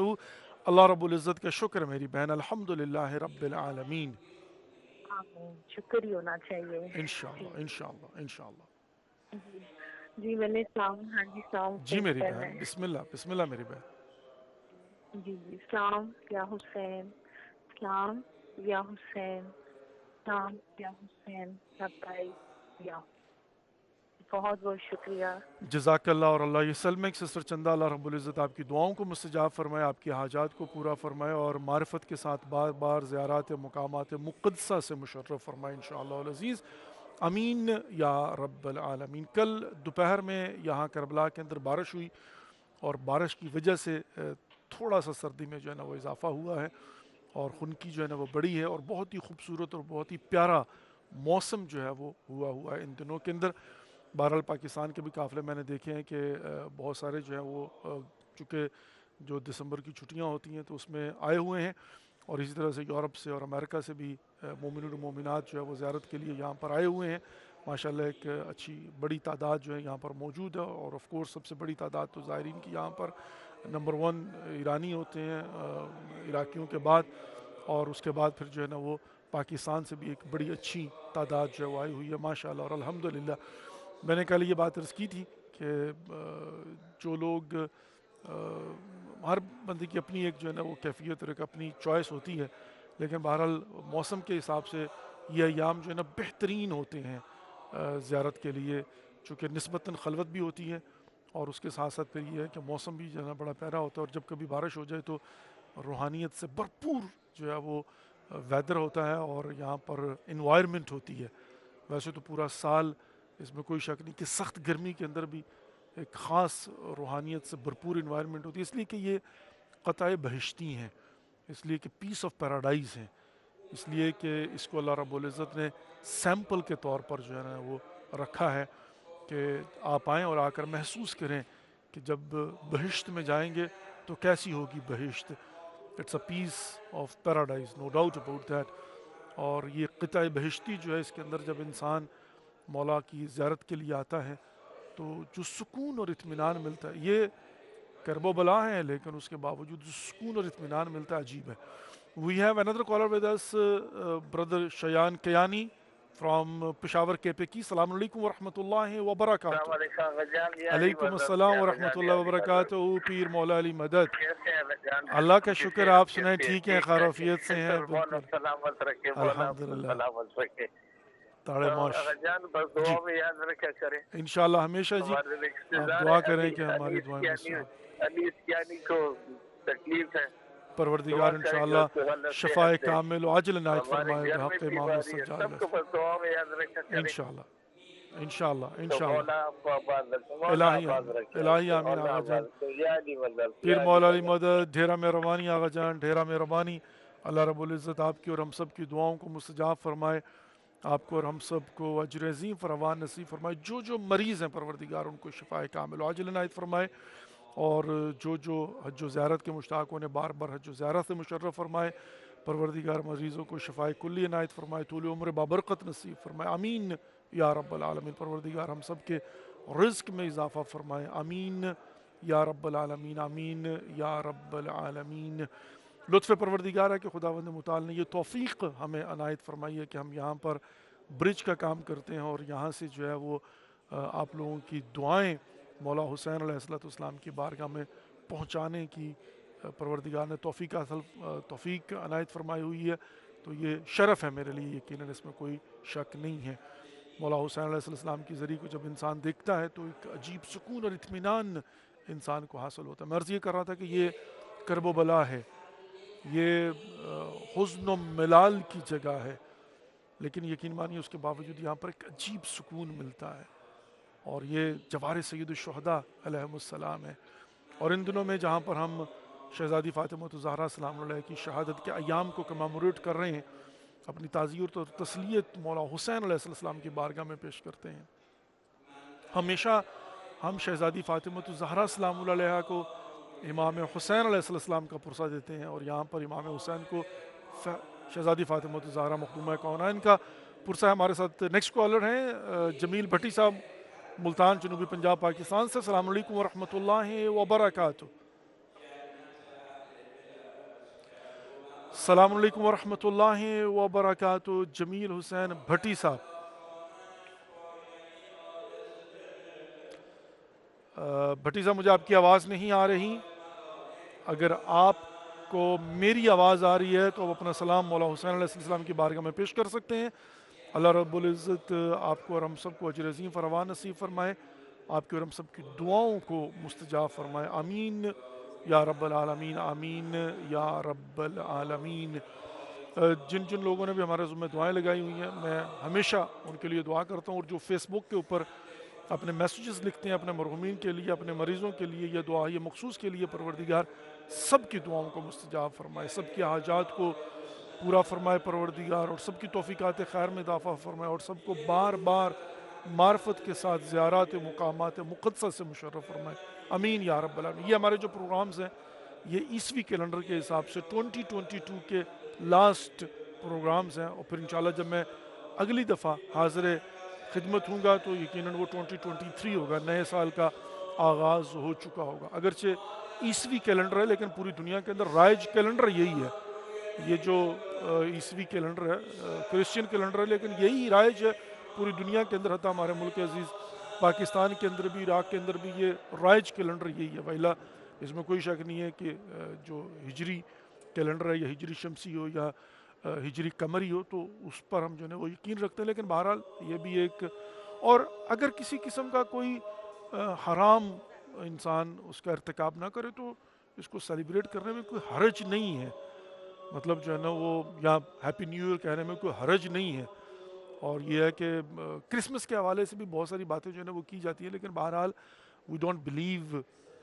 اللہ رب العزت کا شکر میری بہن، الحمدللہ رب العالمین۔ آمین، شکر ہی ہونا چاہیے۔ انشاءاللہ انشاءاللہ انشاءاللہ۔ جی میں نے سلام، ہاں جی سلام جی پیش میری کرنا بہن، ہے۔ بسم اللہ میری بہن۔ جی سلام یا حسین، سلام یا حسین، سلام یا حسین، لبیک یا، بہت بہت شکریہ۔ جزاک اللہ اور اللہ یسلمک سسٹر چندہ، اللہ رب العزت آپ کی دعاؤں کو مستجاب فرمائے، آپ کی حاجات کو پورا فرمائے، اور معرفت کے ساتھ بار بار زیارات مقامات مقدسہ سے مشرف فرمائے انشاءاللہ العزیز، امین یا رب العالمین۔ کل دوپہر میں یہاں کربلا کے اندر بارش ہوئی، اور بارش کی وجہ سے تھوڑا سا سردی میں جو ہے نا وہ اضافہ ہوا ہے، اور خنکی جو ہے نا وہ بڑی ہے، اور بہت ہی خوبصورت اور بہت ہی پیارا موسم جو ہے وہ ہوا ہے ان دنوں کے اندر۔ بہرحال پاکستان کے بھی قافلے میں نے دیکھے ہیں کہ بہت سارے جو ہیں وہ چونکہ جو دسمبر کی چھٹیاں ہوتی ہیں تو اس میں آئے ہوئے ہیں، اور اسی طرح سے یورپ سے اور امریکہ سے بھی مومنین و مومنات جو ہے وہ زیارت کے لیے یہاں پر آئے ہوئے ہیں۔ ماشاءاللہ ایک اچھی بڑی تعداد جو ہے یہاں پر موجود ہے، اور آف کورس سب سے بڑی تعداد تو زائرین کی یہاں پر نمبر 1 ایرانی ہوتے ہیں عراقیوں کے بعد، اور اس کے بعد پھر جو ہے نا وہ پاکستان سے بھی ایک بڑی اچھی تعداد جو ہے وہ آئی ہوئی ہے ماشاءاللہ، اور الحمدللہ۔ میں نے کل یہ بات عرض کی تھی کہ جو لوگ ہر بندے کی اپنی ایک جو ہے نا وہ کیفیت اور ایک اپنی چوائس ہوتی ہے، لیکن بہرحال موسم کے حساب سے یہ ایام جو ہے نا بہترین ہوتے ہیں زیارت کے لیے، چونکہ نسبتاً خلوت بھی ہوتی ہے، اور اس کے ساتھ ساتھ پھر یہ ہے کہ موسم بھی جو ہے نا بڑا پیارا ہوتا ہے، اور جب کبھی بارش ہو جائے تو روحانیت سے بھرپور جو ہے وہ ویدر ہوتا ہے، اور یہاں پر انوائرمنٹ ہوتی ہے۔ ویسے تو پورا سال اس میں کوئی شک نہیں کہ سخت گرمی کے اندر بھی ایک خاص روحانیت سے بھرپور انوائرمنٹ ہوتی ہے، اس لیے کہ یہ قطع بہشتی ہیں، اس لیے کہ پیس آف پیراڈائز ہیں، اس لیے کہ اس کو اللہ رب العزت نے سیمپل کے طور پر جو ہے نا وہ رکھا ہے کہ آپ آئیں اور آ کر محسوس کریں کہ جب بہشت میں جائیں گے تو کیسی ہوگی بہشت۔ It's a piece of paradise, no doubt about that. اور یہ قطع بہشتی جو ہے اس کے اندر جب انسان مولا کی زیارت کے لیے آتا ہے تو جو سکون اور اطمینان ملتا ہے، یہ کرب و بلا ہے لیکن اس کے باوجود جو سکون اور اطمینان ملتا ہے عجیب ہے۔ We have another caller with us, brother Shayan Kayani from Peshawar KPK. السلام علیکم ورحمۃ اللہ وبرکاتہ۔ السلام علیکم غجان، یا علی علیکم مدد، السلام یا ورحمۃ غجان، اللہ یا علی وبرکاتہ۔ مدد۔ پیر مولا علی مدد، کیسے ہیں غجان؟ اللہ کا کیسے شکر، ہیں؟ آپ سنائیں کیسے ہیں؟ ٹھیک ہیں، ٹھیک ہے، خیریت سے ہیں؟ مولا بالکل سلامت رکھے، مولا آپ کو الحمدللہ، سلامت رکھے۔ تاڑے معاش۔ غجان بس جی دعا میں یاد رکھا کریں، انشاءاللہ ہمیشہ جی، ہمارے رشتے آپ دار دعا ہیں کریں علی کہ ہماری دعائیں علی اسکیانی کو تکلیف ہے، پروردگار دعا کریں کہ انشاءاللہ اس کو اللہ شفاء صحت دے۔ کامل و عاجل عنایت ہمارے فرمائے گھر میں بحق امام بیماری ہے، السجاد سب کو بس دعا میں یاد رکھا کریں، انشاءاللہ انشاءاللہ تو انشاءاللہ۔ مولا آپ کو آباد رکھے، مولا الہی آباد آمین، رکھے، الہی آمین مولا آغا آباد جان۔ رکھے، یا علی مدد، پیر یا علی مولا علی مدد۔ مدد، ڈھیرہ مہربانی آغا جان، ڈھیرہ مہربانی۔ اللہ رب العزت آپ کی اور ہم سب کی دعاؤں کو مستجاب فرمائے، آپ کو اور ہم سب کو اجر عظیم فراوان نصیب فرمائے۔ جو جو مریض ہیں پروردگار ان کو شفاء کامل و عاجل عنایت فرمائے، اور جو حج و زیارت کے مشتاق انہیں بار بار حج و زیارت سے مشرف فرمائے۔ پروردگار مریضوں کو شفاء کلی عنایت فرمائے، طول عمر بابرکت نصیب فرمائے، آمین یا رب العالمین۔ پروردگار ہم سب کے رزق میں اضافہ فرمائے، آمین یا رب العالمین، آمین یا رب العالمین۔ لطف پروردگار ہے کہ خداوند متعال نے یہ توفیق ہمیں عنایت فرمائی ہے کہ ہم یہاں پر برج کا کام کرتے ہیں، اور یہاں سے جو ہے وہ آپ لوگوں کی دعائیں مولا حسین علیہ السلام کی بارگاہ میں پہنچانے کی پروردگار نے توفیق عنایت فرمائی ہوئی ہے۔ تو یہ شرف ہے میرے لیے، یقیناً اس میں کوئی شک نہیں ہے۔ مولا حسین علیہ السلام کی ذریعے کو جب انسان دیکھتا ہے تو ایک عجیب سکون اور اطمینان انسان کو حاصل ہوتا ہے۔ میں عرض یہ کر رہا تھا کہ یہ کرب و بلا ہے، یہ حزن و ملال کی جگہ ہے، لیکن یقین مانیے اس کے باوجود یہاں پر ایک عجیب سکون ملتا ہے، اور یہ جوار سید الشہداء علیہم السلام ہے۔ اور ان دنوں میں جہاں پر ہم شہزادی فاطمہ الزہرا سلام علیہ کی شہادت کے ایام کو کمیموریٹ کر رہے ہیں، اپنی تعزیت اور تسلیت مولا حسین علیہ السلام کی بارگاہ میں پیش کرتے ہیں۔ ہمیشہ ہم شہزادی فاطمہ الزہرا سلام علیہ کو امام حسین علیہ السلام کا پرسہ دیتے ہیں، اور یہاں پر امام حسین کو شہزادی فاطمہ الزہرا مخدومہ کونین کا پرسہ ہے۔ ہمارے ساتھ نیکسٹ کالر ہیں جمیل بھٹی صاحب، ملتان، جنوبی پنجاب، پاکستان سے۔ السلام علیکم ورحمۃ اللہ وبرکاتہ۔ السلام علیکم ورحمۃ اللہ وبرکاتہ جمیل حسین بھٹی صاحب۔ بھٹی صاحب مجھے آپ کی آواز نہیں آ رہی، اگر آپ کو میری آواز آ رہی ہے تو آپ اپنا سلام مولا حسین علیہ السلام کی بارگاہ میں پیش کر سکتے ہیں۔ اللہ رب العزت آپ کو اور ہم سب کو اجر عظیم فراوان نصیب فرمائے، آپ کی اور ہم سب کی دعاؤں کو مستجاب فرمائے، آمین یا رب العالمین، آمین یا رب العالمین۔ جن جن لوگوں نے بھی ہمارے ذمہ دعائیں لگائی ہوئی ہیں، میں ہمیشہ ان کے لیے دعا کرتا ہوں، اور جو فیس بک کے اوپر اپنے میسیجز لکھتے ہیں اپنے مرحومین کے لیے، اپنے مریضوں کے لیے، یہ دعا یہ مخصوص کے لیے پروردگار سب کی دعاؤں کو مستجاب فرمائے، سب کی حاجات کو پورا فرمائے پروردگار، اور سب کی توفیقات خیر میں اضافہ فرمائے، اور سب کو بار بار معرفت کے ساتھ زیارات مقامات مقدسہ سے مشرف فرمائے، امین یا رب العالمین۔ یہ ہمارے جو پروگرامز ہیں یہ عیسوی کیلنڈر کے حساب سے 2022 کے لاسٹ پروگرامز ہیں، اور پھر انشاءاللہ جب میں اگلی دفعہ حاضر خدمت ہوں گا تو یقیناً وہ 2023 ہوگا، نئے سال کا آغاز ہو چکا ہوگا۔ اگرچہ عیسوی کیلنڈر ہے لیکن پوری دنیا کے اندر رائج کیلنڈر یہی ہے، یہ جو عیسوی کیلنڈر ہے کرسچین کیلنڈر ہے، لیکن یہی رائج ہے پوری دنیا کے اندر، حتیٰ ہمارے ملک عزیز پاکستان کے اندر بھی، عراق کے اندر بھی یہ رائج کیلنڈر یہی ہے۔ ویلا اس میں کوئی شک نہیں ہے کہ جو ہجری کیلنڈر ہے یا ہجری شمسی ہو یا ہجری قمری ہو تو اس پر ہم جو ہے وہ یقین رکھتے ہیں، لیکن بہرحال یہ بھی ایک، اور اگر کسی قسم کا کوئی حرام انسان اس کا ارتکاب نہ کرے تو اس کو سیلیبریٹ کرنے میں کوئی حرج نہیں ہے، مطلب جو ہے نا وہ یا ہیپی نیو ایئر کہنے میں کوئی حرج نہیں ہے۔ اور یہ ہے کہ کرسمس کے حوالے سے بھی بہت ساری باتیں جو ہے نا وہ کی جاتی ہیں، لیکن بہرحال وی ڈونٹ بلیو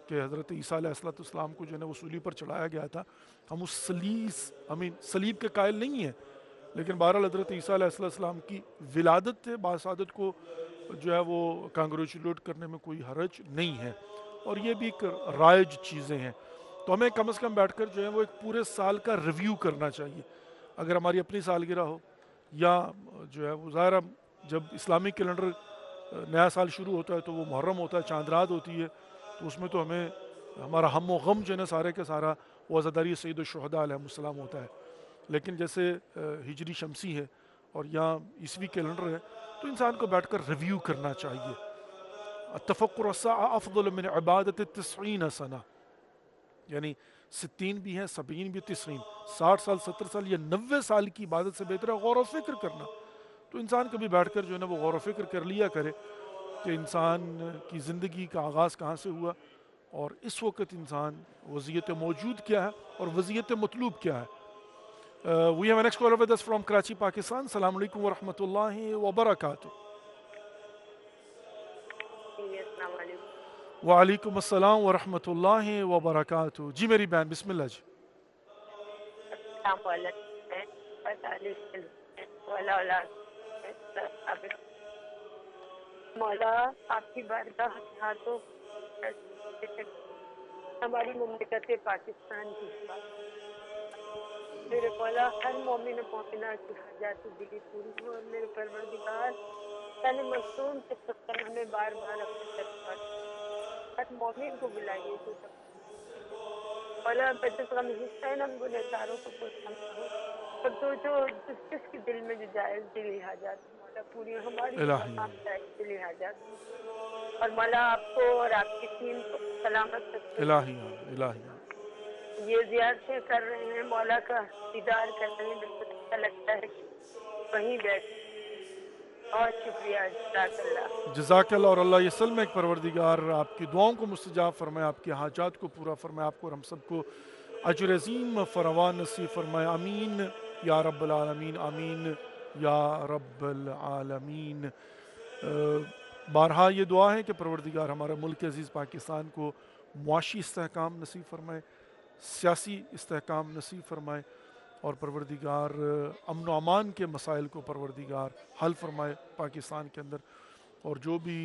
کہ حضرت عیسیٰ علیہ السلام کو جو ہے نا وہ صلیب پر چڑھایا گیا تھا، ہم اس صلیب کے قائل نہیں ہیں، لیکن بہرحال حضرت عیسیٰ علیہ السلام کی ولادت باسعادت کو جو ہے وہ کانگریچولیٹ کرنے میں کوئی حرج نہیں ہے، اور یہ بھی ایک رائج چیزیں ہیں۔ تو ہمیں کم از کم بیٹھ کر جو ہے وہ ایک پورے سال کا ریویو کرنا چاہیے، اگر ہماری اپنی سالگرہ ہو یا جو ہے وہ ظاہر جب اسلامی کیلنڈر نیا سال شروع ہوتا ہے تو وہ محرم ہوتا ہے، چاند رات ہوتی ہے، تو اس میں تو ہمیں ہمارا ہم و غم جو ہے نا سارے کے سارا وہ عزاداری سید الشہداء علیہ السلام ہوتا ہے، لیکن جیسے ہجری شمسی ہے اور یہاں عیسوی کیلنڈر ہے تو انسان کو بیٹھ کر ریویو کرنا چاہیے۔ التفکر الساعہ افضل من عبادت 90 سنہ، یعنی 60 بھی ہیں، 70 بھی، 90، 60 سال، 70 سال یا 90 سال کی عبادت سے بہتر ہے غور و فکر کرنا۔ تو انسان کبھی بیٹھ کر جو ہے نا وہ غور و فکر کر لیا کرے کہ انسان کی زندگی کا آغاز کہاں سے ہوا، اور اس وقت انسان وضعیت موجود کیا ہے اور وضعیت مطلوب کیا ہے۔ We have a next caller with us from Karachi, Pakistan. السلام علیکم ورحمۃ اللہ وبرکاتہ۔ السلام علیکم۔ وعلیکم السلام ورحمۃ اللہ وبرکاتہ۔ جی میری بہن بسم اللہ جی۔ السلام علیکم۔ مولا آپ کی بارگاہ ہاتھوں ہماری مملکت پاکستان کی میرے مولا ہر مومن مومنہ کی حاجات دلی پوری ہو، اور میرے پروردگار تن معصوم سے سکر ہمیں بار بار اپنے دربار ہر مومن کو بلائیے تو مولا بدغم حسین ہم گنہگاروں کو پرسن ہو، اور تو جو جس کے دل میں جو جائز دلی حاجات مولا پوری ہماری تمام جائز دلی حاجات، اور مولا آپ کو اور آپ کی ٹیم کو سلامت رکھے۔ الہی یہ زیارتیں کر رہے ہیں، مولا کا دیدار کر رہے ہیں، اچھا لگتا ہے کہ وہیں بیٹھ. بہت شکریہ. جزاک اللہ. جزاک اللہ، اور اللہ یہ سلم ایک پروردگار آپ کی دعاؤں کو مستجاب فرمائے، آپ کے حاجات کو پورا فرمائے، آپ کو اور ہم سب کو اجر عظیم فراوان نصیب فرمائے. آمین یا رب العالمین، آمین یا رب العالمین. بارہا یہ دعا ہے کہ پروردگار ہمارا ملک عزیز پاکستان کو معاشی استحکام نصیب فرمائے، سیاسی استحکام نصیب فرمائے، اور پروردگار امن و امان کے مسائل کو پروردگار حل فرمائے پاکستان کے اندر. اور جو بھی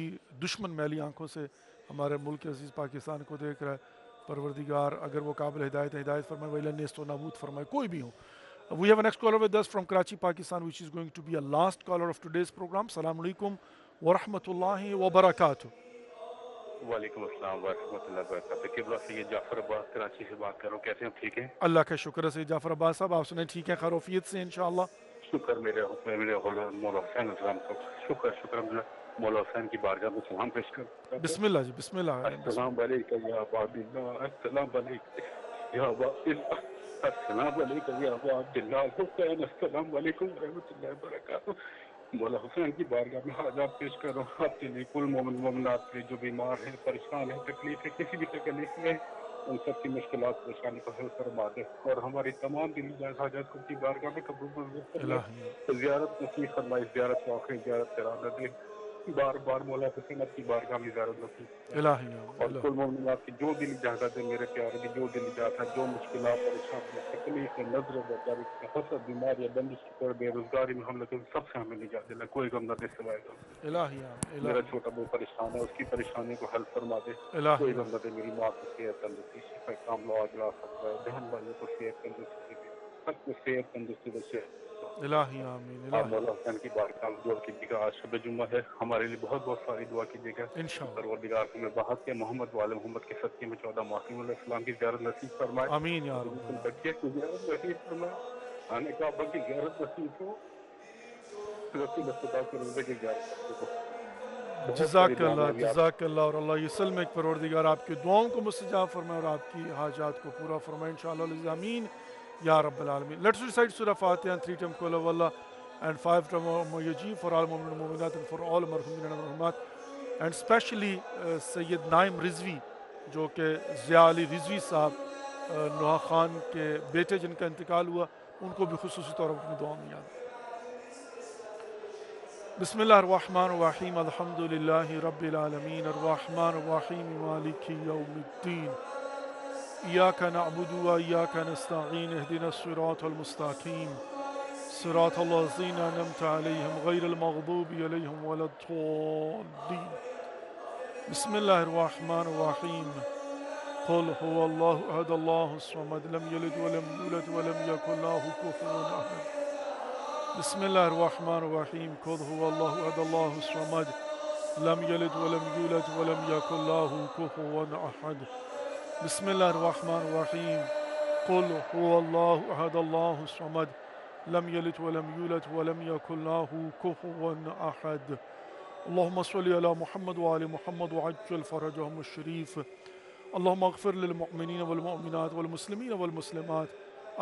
دشمن میلی آنکھوں سے ہمارے ملک عزیز پاکستان کو دیکھ رہا ہے، پروردگار اگر وہ قابل ہدایت ہے ہدایت فرمائے، وَإِلَى نیست و نابود فرمائے، کوئی بھی ہو. We have a next caller with us from Karachi, Pakistan, which is going to be a last caller of today's program. Assalamu alaikum wa rahmatullahi wa barakatuh. وعلیکم السلام ورحمۃ اللہ وبرکاتہ. قبلہ سید جعفر عباس کراچی سے بات کر رہا ہوں. کیسے ہیں؟ ٹھیک ہیں؟ اللہ کا شکر ہے سید جعفر عباس صاحب، آپ سنیں ٹھیک ہیں خیروفیت سے انشاءاللہ؟ شکر میرے مولا حسین السلام کو شکر مولا حسین کی بارگاہ میں سلام پیش کرتا ہوں. بسم اللہ جی، بسم اللہ. السلام علیکم یا عباد اللہ، السلام علیکم یا عباد اللہ، السلام علیکم یا عباد اللہ الحسین، السلام علیکم ورحمۃ اللہ وبرکاتہ. مولا حسین کی بارگاہ میں حاجات پیش کر رہا ہوں آپ کے لیے. کل مومن مومنات کے جو بیمار ہیں، پریشان ہیں، تکلیف ہے، کسی بھی تکلیف میں، ان سب کی مشکلات پریشانی کو حل فرما دے، اور ہماری تمام دلی جائز حاجات کو کی بارگاہ میں قبول منظور فرمائے. زیارت نصیب فرمائے، زیارت کو آخری زیارت قرار دے. بار بار مولا حسین کی بارگاہ میں زیارت نصیب فرمائے. اور کل مومنات کی جو دلی جہاد ہے میرے پیارے کی، جو دلی جہاد ہے، جو مشکلات پریشان ہے، تکلیف ہے، نظر بداری، حسد، بیماری، بندش کی، بے روزگاری میں ہم لوگ سب سے ہمیں نجات دینا. کوئی غم نہ دے سوائے غم. میرا چھوٹا بہت پریشان ہے، اس کی پریشانی کو حل فرما دے. کوئی غم نہ دے. میری ماں کو صحت تندرستی، شفا کاملہ عاجلہ سکتا ہے. بہن بھائیوں کو صحت تندرستی دے، سب کو صحت تندرستی دے. الہی آمین. مولا حسین کی بارگاہ میں دعا کیجیے گا. آج شب جمعہ ہے، ہمارے لیے بہت بہت ساری دعا کیجیے گا. پروردگار ہمیں بہت کے محمد والے محمد کے صدقے میں 14 معصوم علیہ السلام کی زیارت نصیب فرمائے. آمین یا رب. بچے کی زیارت نصیب فرمائے. آنے کعبہ کی زیارت نصیب ہو. رسول خدا کے روزے کی زیارت ہو. جزاک اللہ، جزاک اللہ، اور اللہ یسلم ایک پروردگار آپ کی دعاؤں کو مستجاب فرمائے اور آپ کی حاجات کو پورا فرمائے انشاءاللہ. آمین یا رب العالمین. Let's recite Surah Fatiha and 3 times Qul Huwallah and 5 times Mu'minun for all mu'min and mu'minat and for all marhumin and marhumat, and especially Sayyid Naim Rizvi جو کہ ضیاء علی رضوی صاحب نوحہ خان کے بیٹے جن کا انتقال ہوا، ان کو بھی خصوصی طور پر اپنی دعا میں یاد. بسم اللہ الرحمن الرحیم. الحمد للہ رب العالمین الرحمن الرحیم مالک یوم الدین. ایاک نعبد و ایاک نستعین اهدنا الصراط المستقیم صراط الذین انعمت علیہم غیر المغضوب علیہم ولا الضالین. بسم اللہ الرحمن الرحیم. قل هو اللہ احد اللہ الصمد لم یلد ولم یولد ولم یکن له کفوا احد. بسم اللہ الرحمن الرحیم. قل هو اللہ احد اللہ الصمد لم یلد ولم یولد ولم یکن له کفوا احد. بسم اللہ الرحمن الرحیم. قل هو اللہ احد اللہ الصمد لم یلد ولم یولد ولم یکن له کفوا احد. اللهم صل على محمد وآل محمد وعجل فرجهم الشريف. اللهم اغفر للمؤمنين والمؤمنات والمسلمين والمسلمات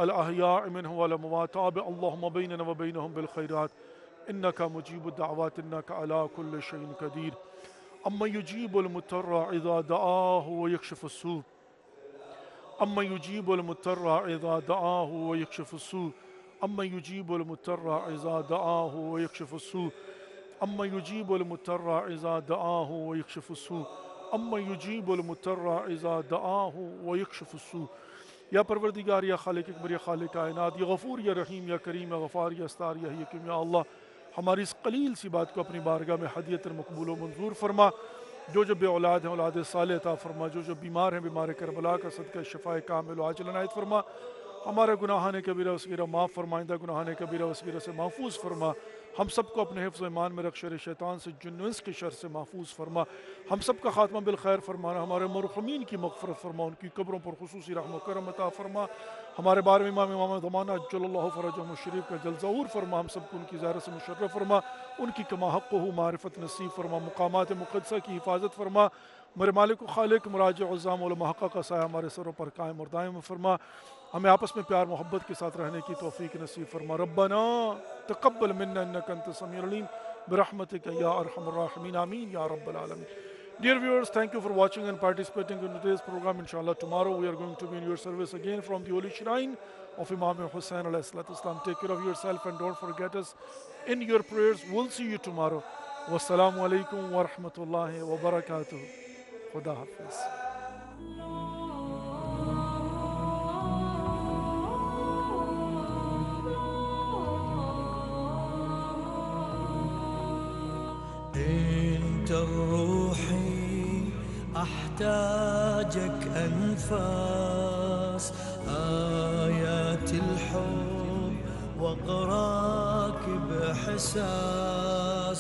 الأحياء منهم والأموات. تابع اللهم بيننا وبينهم بالخيرات إنك مجيب الدعوات إنك على كل شيء قدير. أما يجيب المضطر إذا دعاه ويكشف السوء. أما يجيب المضطر إذا دعاه ويكشف السوء. أما يجيب المضطر إذا دعاه ويكشف السوء. أما يجيب المضطر إذا دعاه ويكشف السوء. أما يجيب المضطر إذا دعاه ويكشف السوء. یا پروردگار، یا خالق اکبر، یا خالق کائنات، یا غفور، یا رحیم، یا کریم، یا غفار، یا استار، یا حکیم، یا اللہ، ہماری اس قلیل سی بات کو اپنی بارگاہ میں ہدیۃ مقبول و منظور فرما. جو بے اولاد ہیں اولاد صالح عطا فرما. جو بیمار ہیں بیمار کربلا کا صدقہ شفاء کامل و عاجل عنایت فرما. ہمارے گناہان کبیرہ و صغیرہ معاف فرما. آئندہ گناہان کبیرہ و صغیرہ سے محفوظ فرما. ہم سب کو اپنے حفظ و ایمان میں رکھ. شر شیطان سے، جن و انس کے شر سے محفوظ فرما. ہم سب کا خاتمہ بالخیر فرمانا. ہمارے مرحومین کی مغفرت فرما. ان کی قبروں پر خصوصی رحم و کرم عطا فرما. ہمارے بارے میں امام زمانہ اجل اللہ فرجہم الشریف کا جل ظہور فرما. ہم سب کو ان کی زیارت سے مشرف فرما. ان کی کما حق ہو معرفت نصیب فرما. مقامات مقدسہ کی حفاظت فرما. میرے مالک و خالق مراجع عظام علماء حقہ کا سایہ ہمارے سروں پر قائم اور دائم فرما. ہمیں آپس میں پیار محبت کے ساتھ رہنے کی توفیق نصیب فرما. ربنا تقبل منا انك انت السميع العليم برحمتك يا ارحم الراحمين. آمین یا رب العالمین. Dear viewers, thank you for watching and participating in today's program. Inshallah, tomorrow we are going to be in your service again from the Holy Shrine of Imam Hussain alayhi salatu wasalam. Take care of yourself and don't forget us in your prayers. We'll see you tomorrow. Wassalamu alaikum wa rahmatullahi wa barakatuh. Khuda Hafiz. انت روحي احتاجك انفاس ايات الحب واقراك باحساس.